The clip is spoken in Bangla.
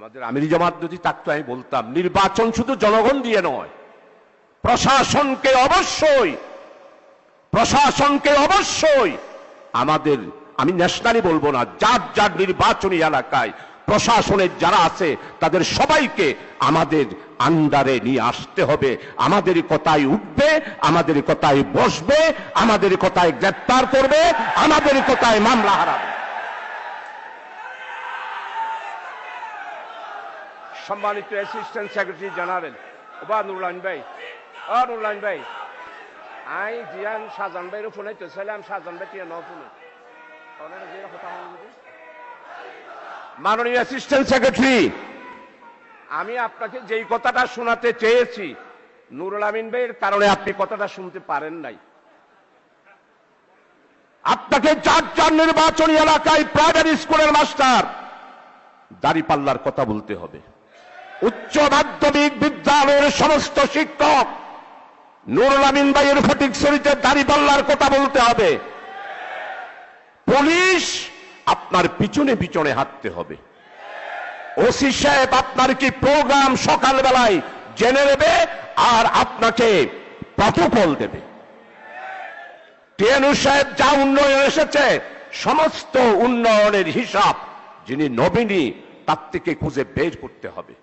আমাদের আমিরি জামাত যদি থাকতো আমি বলতাম নির্বাচন শুধু জনগণ দিয়ে নয়, প্রশাসনকে অবশ্যই আমাদের, আমি ন্যাশনালি বলবো না, যার যার নির্বাচনী এলাকায় প্রশাসনের যারা আছে তাদের সবাইকে আমাদের আন্ডারে নিয়ে আসতে হবে। আমাদের কথায় উঠবে, আমাদের কথায় বসবে, আমাদের কথায় গ্রেফতার করবে, আমাদের কথায় মামলা হারাবে। সম্মানিত assistant secretary general Nurul Amin ভাই, আই জিয়ান শাহজাহান ভাইয়ের ফোনে তো ছিলাম, শাহজাহান ভাই টিয়া ফোনে। মাননীয় অ্যাসিস্ট্যান্ট সেক্রেটারি, আমি আপনাকে যেই কথাটা শোনাতে চেয়েছি নুরুল আমিন ভাইয়ের কারণে আপনি কথাটা শুনতে পারেন নাই। আপনাকে যার যার নির্বাচনী এলাকায় প্রাইমারি স্কুলের মাস্টার দাঁড়িপাল্লার কথা বলতে হবে। উচ্চ মাধ্যমিক বিদ্যালয়ের সমস্ত শিক্ষক নুরুল আমিন ভাইয়ের ফটিকছড়িতে দাঁড়িপাল্লার কথা বলতে হবে। পুলিশ আপনার পিছনে পিছনে হাঁটতে হবে। ওসি সাহেব আপনার কি প্রোগ্রাম সকালবেলায় জেনে নেবে আর আপনাকে প্রটোকল দেবে। টিএনউ সাহেব যা উন্নয়ন এসেছে সমস্ত উন্নয়নের হিসাব যিনি নবীনী তার থেকে খুঁজে বের করতে হবে।